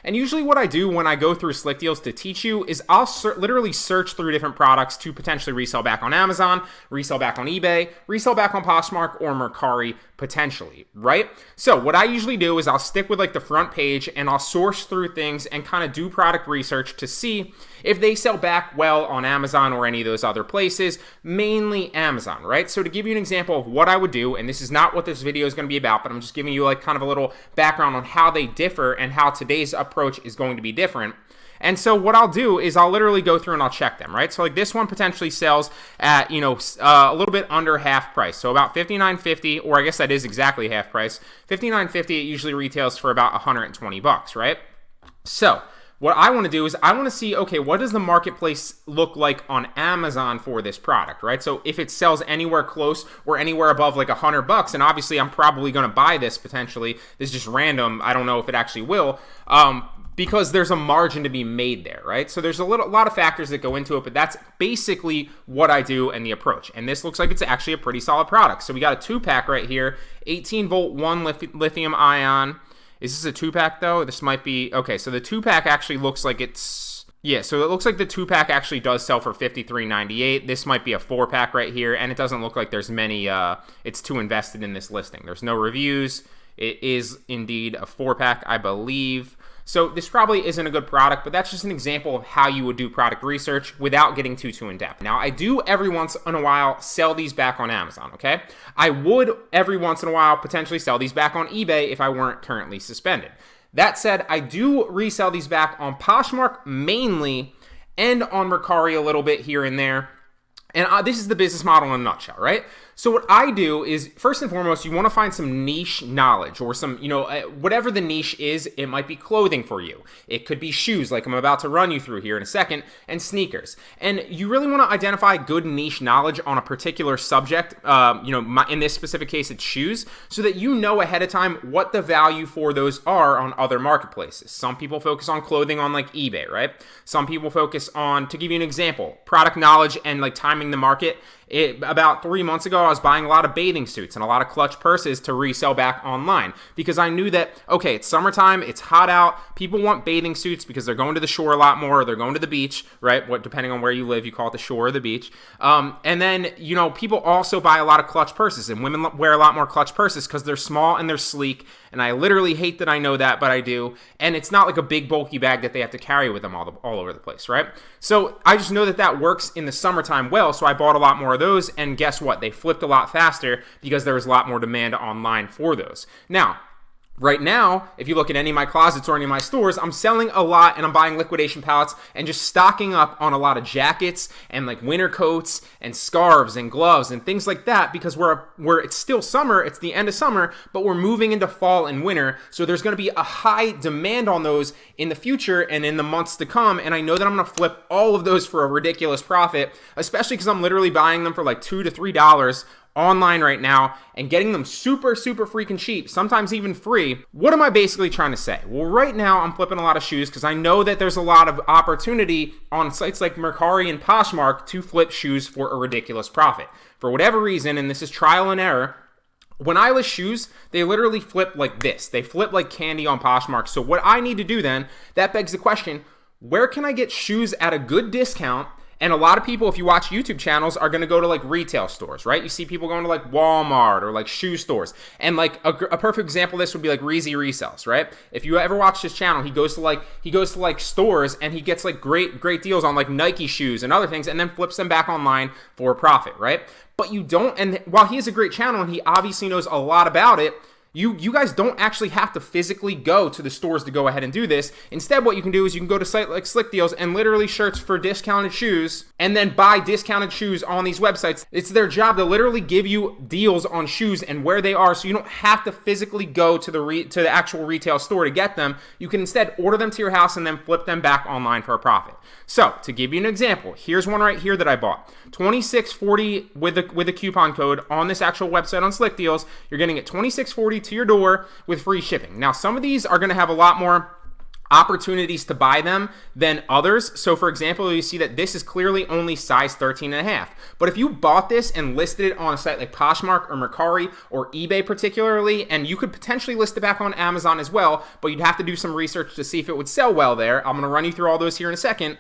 And usually what I do when I go through Slick Deals to teach you is I'll literally search through different products to potentially resell back on Amazon, resell back on eBay, resell back on Poshmark or Mercari potentially, right? So what I usually do is I'll stick with like the front page and I'll source through things and kind of do product research to see if they sell back well on Amazon or any of those other places, mainly Amazon, right? So to give you an example of what I would do, and this is not what this video is going to be about, but I'm just giving you like kind of a little background on how they differ and how today's approach is going to be different. And so what I'll do is I'll literally go through and I'll check them, right? So like this one potentially sells at, a little bit under half price. So about $59.50, or I guess that is exactly half price. $59.50, it usually retails for about $120, right? So what I want to do is I want to see, okay, what does the marketplace look like on Amazon for this product, right? So if it sells anywhere close or anywhere above like $100, and obviously I'm probably going to buy this potentially. This is just random. I don't know if it actually will. Because there's a margin to be made there, right? So there's a lot of factors that go into it, but that's basically what I do and the approach. And this looks like it's actually a pretty solid product. So we got a 2-pack right here, 18 volt, 1 lithium ion. Is this a 2-pack though? This might be, okay, so the 2-pack actually looks like it's, yeah, so it looks like the 2-pack actually does sell for $53.98. This might be a 4-pack right here, and it doesn't look like there's many, it's too invested in this listing. There's no reviews. It is indeed a 4-pack, I believe. So this probably isn't a good product, but that's just an example of how you would do product research without getting too in depth. Now, I do every once in a while sell these back on Amazon, okay? I would every once in a while potentially sell these back on eBay if I weren't currently suspended. That said, I do resell these back on Poshmark mainly and on Mercari a little bit here and there. And this is the business model in a nutshell, right? So what I do is, first and foremost, you want to find some niche knowledge or some, whatever the niche is. It might be clothing for you. It could be shoes, like I'm about to run you through here in a second, and sneakers. And you really want to identify good niche knowledge on a particular subject. In this specific case, it's shoes, so that you know ahead of time what the value for those are on other marketplaces. Some people focus on clothing on like eBay, right? Some people focus on, to give you an example, product knowledge and like timing the market. About 3 months ago, I was buying a lot of bathing suits and a lot of clutch purses to resell back online because I knew that, okay, it's summertime, it's hot out, people want bathing suits because they're going to the shore a lot more, or they're going to the beach, right? Depending on where you live, you call it the shore or the beach. And then, people also buy a lot of clutch purses, and women wear a lot more clutch purses because they're small and they're sleek. And I literally hate that I know that, but I do. And it's not like a big bulky bag that they have to carry with them all over the place, right? So I just know that works in the summertime well, so I bought a lot more of those, and guess what? They flipped a lot faster because there was a lot more demand online for those. Now, right now, if you look at any of my closets or any of my stores, I'm selling a lot and I'm buying liquidation pallets and just stocking up on a lot of jackets and like winter coats and scarves and gloves and things like that because it's still summer, it's the end of summer, but we're moving into fall and winter. So there's going to be a high demand on those in the future and in the months to come. And I know that I'm going to flip all of those for a ridiculous profit, especially because I'm literally buying them for like $2 to $3 online right now and getting them super freaking cheap, sometimes even free. What am I basically trying to say? Well, right now I'm flipping a lot of shoes because I know that there's a lot of opportunity on sites like Mercari and Poshmark to flip shoes for a ridiculous profit. For whatever reason, and this is trial and error, when I list shoes, they literally flip like this. They flip like candy on Poshmark. So what I need to do then, that begs the question, where can I get shoes at a good discount? And a lot of people, if you watch YouTube channels, are going to go to like retail stores, right? You see people going to like Walmart or like shoe stores. And like a perfect example of this would be like Reezy Resells, right? If you ever watch his channel, he goes to like stores and he gets like great deals on like Nike shoes and other things and then flips them back online for a profit, right? But you don't, and while he has a great channel and he obviously knows a lot about it, you guys don't actually have to physically go to the stores to go ahead and do this. Instead, what you can do is you can go to site like Slick Deals and literally search for discounted shoes and then buy discounted shoes on these websites. It's their job to literally give you deals on shoes and where they are, so you don't have to physically go to the actual retail store to get them. You can instead order them to your house and then flip them back online for a profit. So to give you an example, here's one right here that I bought. $26.40 with a coupon code on this actual website on Slick Deals. You're getting it $26.40 to your door with free shipping. Now, some of these are going to have a lot more opportunities to buy them than others. So for example, you see that this is clearly only size 13.5. But if you bought this and listed it on a site like Poshmark or Mercari or eBay particularly, and you could potentially list it back on Amazon as well, but you'd have to do some research to see if it would sell well there. I'm going to run you through all those here in a second.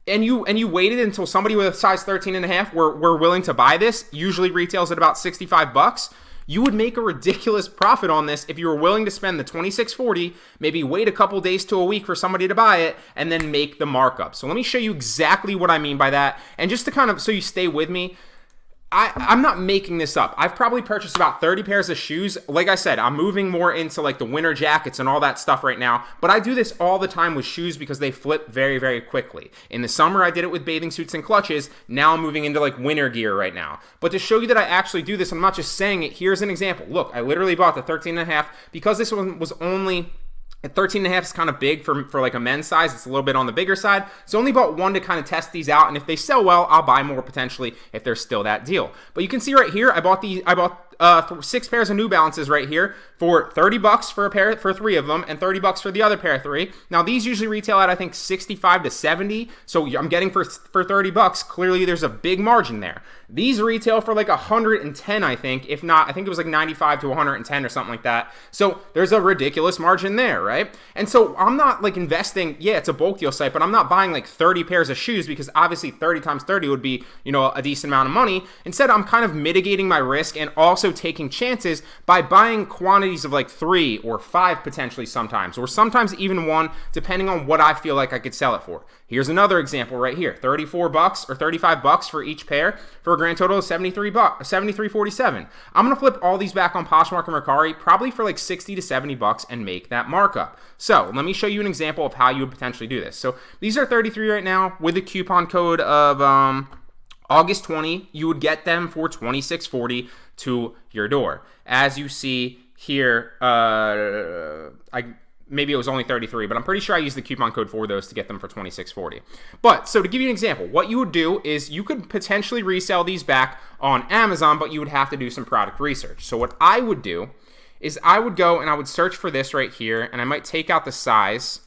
And you waited until somebody with a size 13.5 were willing to buy this, usually retails at about $65. You would make a ridiculous profit on this if you were willing to spend the $26.40, maybe wait a couple days to a week for somebody to buy it, and then make the markup. So let me show you exactly what I mean by that. And just to kind of, so you stay with me, I'm not making this up. I've probably purchased about 30 pairs of shoes. Like I said, I'm moving more into like the winter jackets and all that stuff right now, but I do this all the time with shoes because they flip very, very quickly. In the summer, I did it with bathing suits and clutches. Now I'm moving into like winter gear right now. But to show you that I actually do this, I'm not just saying it. Here's an example. Look, I literally bought the 13.5 because this one was only... At 13.5 is kind of big for like a men's size. It's a little bit on the bigger side. So only bought one to kind of test these out. And if they sell well, I'll buy more potentially if there's still that deal. But you can see right here, I bought 6 pairs of New Balances right here for $30 for a pair, for 3 of them, and $30 for the other pair of 3. Now these usually retail at I think 65 to 70. So I'm getting for $30. Clearly there's a big margin there. These retail for like 110, I think. If not, I think it was like 95 to 110 or something like that. So there's a ridiculous margin there, right? And so I'm not like investing, yeah, it's a bulk deal site, but I'm not buying like 30 pairs of shoes because obviously 30 times 30 would be, you know, a decent amount of money. Instead, I'm kind of mitigating my risk and also taking chances by buying quantities of like 3 or 5 potentially sometimes, or sometimes even 1, depending on what I feel like I could sell it for. Here's another example right here, $34 or $35 for each pair for a grand total of $73.47. I'm gonna flip all these back on Poshmark and Mercari probably for like $60 to $70 and make that markup. So let me show you an example of how you would potentially do this. So these are 33 right now with the coupon code of August 20. You would get them for $26.40 to your door. As you see here, maybe it was only 33, but I'm pretty sure I used the coupon code for those to get them for $26.40. But so to give you an example, what you would do is you could potentially resell these back on Amazon, but you would have to do some product research. So what I would do is I would go and I would search for this right here, and I might take out the size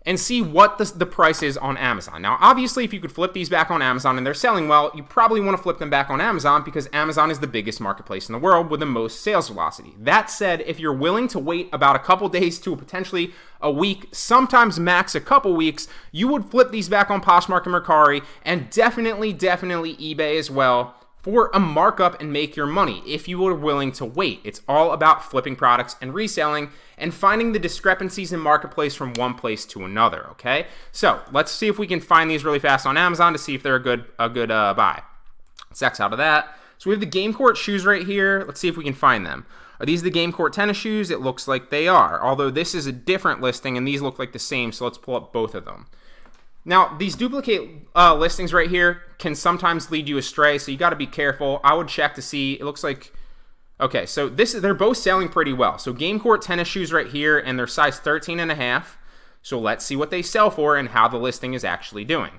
and see what the price is on Amazon. Now, obviously, if you could flip these back on Amazon and they're selling well, you probably want to flip them back on Amazon because Amazon is the biggest marketplace in the world with the most sales velocity. That said, if you're willing to wait about a couple days to potentially a week, sometimes max a couple weeks, you would flip these back on Poshmark and Mercari, and definitely eBay as well, for a markup and make your money if you were willing to wait. It's all about flipping products and reselling and finding the discrepancies in marketplace from one place to another, okay? So let's see if we can find these really fast on Amazon to see if they're a good buy. Let's X out of that. So we have the Game Court shoes right here. Let's see if we can find them. Are these the Game Court tennis shoes? It looks like they are, although this is a different listing and these look like the same, so let's pull up both of them. Now, these duplicate listings right here can sometimes lead you astray, so you got to be careful. I would check to see. It looks like, okay, so they're both selling pretty well. So Game Court tennis shoes right here, and they're size 13.5. So let's see what they sell for and how the listing is actually doing.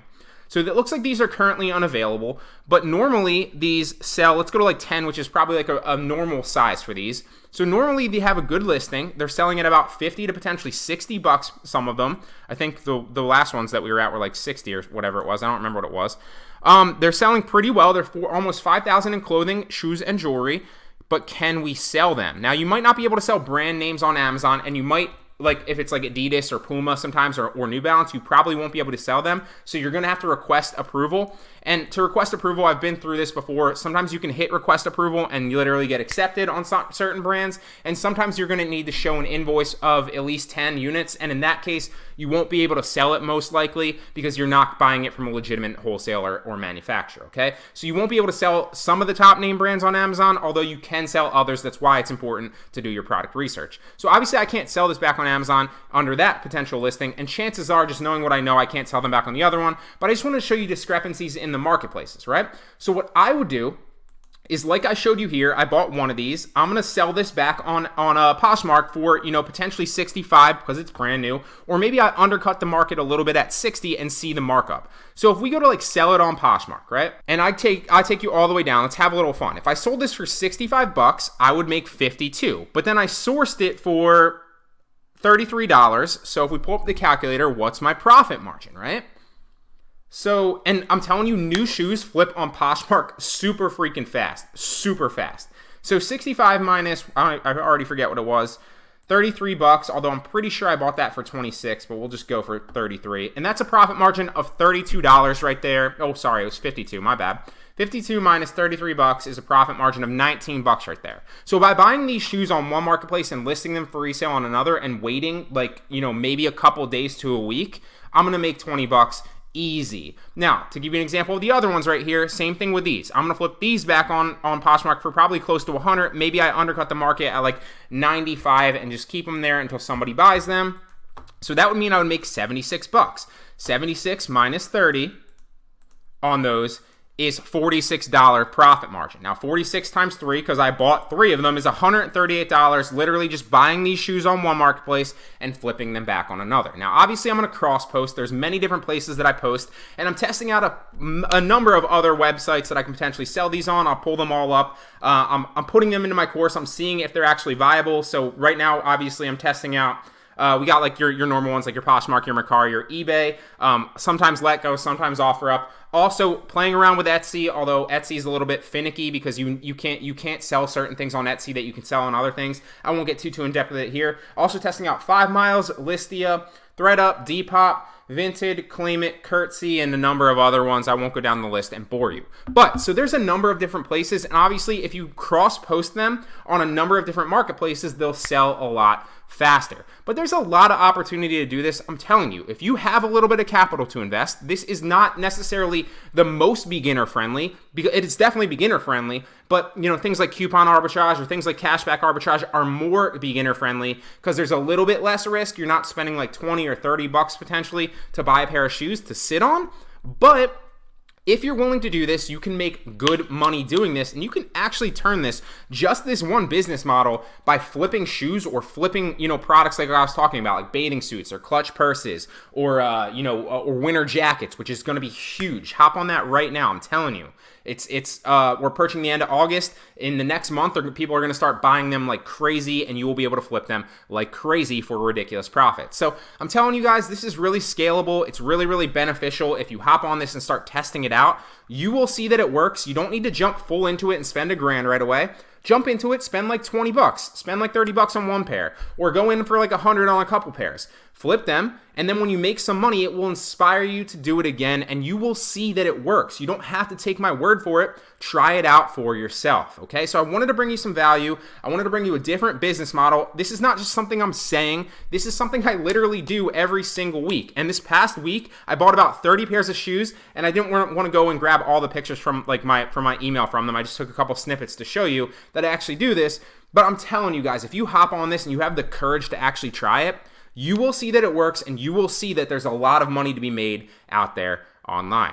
So it looks like these are currently unavailable, but normally these sell, let's go to like 10, which is probably like a normal size for these. So normally they have a good listing. They're selling at about 50 to potentially $60, some of them. I think the last ones that we were at were like 60 or whatever it was. I don't remember what it was. They're selling pretty well. They're for almost $5,000 in clothing, shoes, and jewelry, but can we sell them? Now, you might not be able to sell brand names on Amazon, and you might, like if it's like adidas or puma sometimes, or New Balance, you probably won't be able to sell them. So you're going to have to request approval. And to request approval, I've been through this before. Sometimes you can hit request approval and you literally get accepted on certain brands. And sometimes you're going to need to show an invoice of at least 10 units. And in that case, you won't be able to sell it most likely because you're not buying it from a legitimate wholesaler or manufacturer, okay? So you won't be able to sell some of the top name brands on Amazon, although you can sell others. That's why it's important to do your product research. So obviously I can't sell this back on Amazon under that potential listing, and chances are, just knowing what I know, I can't sell them back on the other one. But I just want to show you discrepancies in the marketplaces, right? So what I would do is, like I showed you here, I bought one of these. I'm going to sell this back on a Poshmark for, potentially 65 because it's brand new, or maybe I undercut the market a little bit at 60 and see the markup. So if we go to like sell it on Poshmark, right? And I take you all the way down. Let's have a little fun. If I sold this for $65, I would make 52. But then I sourced it for $33. So if we pull up the calculator, what's my profit margin, right? So, and I'm telling you, new shoes flip on Poshmark super freaking fast, super fast. So 65 minus, I already forget what it was, $33, although I'm pretty sure I bought that for 26, but we'll just go for 33. And that's a profit margin of $32 right there. Oh, sorry, it was 52, my bad. 52 minus $33 is a profit margin of $19 right there. So by buying these shoes on one marketplace and listing them for resale on another and waiting like, maybe a couple days to a week, I'm going to make $20 easy. Now, to give you an example of the other ones right here, same thing with these. I'm going to flip these back on Poshmark for probably close to 100. Maybe I undercut the market at like 95 and just keep them there until somebody buys them. So that would mean I would make $76. 76 minus 30 on those is $46 profit margin. Now, 46 times 3, because I bought 3 of them, is $138, literally just buying these shoes on one marketplace and flipping them back on another. Now, obviously, I'm going to cross-post. There's many different places that I post, and I'm testing out a number of other websites that I can potentially sell these on. I'll pull them all up. I'm putting them into my course. I'm seeing if they're actually viable. So right now, obviously, I'm testing out. We got like your normal ones like your Poshmark, your Mercari, your eBay, sometimes Let Go, sometimes OfferUp. Also playing around with Etsy, although Etsy is a little bit finicky because you can't sell certain things on Etsy that you can sell on other things. I won't get too in depth with it here. Also testing out 5 Miles, Listia, ThreadUp, Depop, Vinted, Claim It, Curtsy, and a number of other ones. I won't go down the list and bore you. But, so there's a number of different places, and obviously if you cross-post them on a number of different marketplaces, they'll sell a lot faster. But there's a lot of opportunity to do this. I'm telling you, if you have a little bit of capital to invest, this is not necessarily the most beginner friendly, because it is definitely beginner friendly, but things like coupon arbitrage or things like cashback arbitrage are more beginner friendly because there's a little bit less risk. You're not spending like 20 or 30 bucks potentially to buy a pair of shoes to sit on. But if you're willing to do this, you can make good money doing this, and you can actually turn this one business model by flipping shoes or flipping, products like I was talking about, like bathing suits or clutch purses or, or winter jackets, which is going to be huge. Hop on that right now. I'm telling you. We're approaching the end of August. In the next month, people are going to start buying them like crazy, and you will be able to flip them like crazy for ridiculous profit. So I'm telling you guys, this is really scalable. It's really, really beneficial. If you hop on this and start testing it out, you will see that it works. You don't need to jump full into it and spend $1,000 right away. Jump into it, spend like 20 bucks, spend like 30 bucks on one pair, or go in for like 100 on a couple pairs. Flip them, and then when you make some money, it will inspire you to do it again, and you will see that it works. You don't have to take my word for it. Try it out for yourself, okay? So I wanted to bring you some value. I wanted to bring you a different business model. This is not just something I'm saying. This is something I literally do every single week. And this past week, I bought about 30 pairs of shoes, and I didn't want to go and grab all the pictures from my email from them. I just took a couple snippets to show you that I actually do this. But I'm telling you guys, if you hop on this and you have the courage to actually try it, you will see that it works, and you will see that there's a lot of money to be made out there online.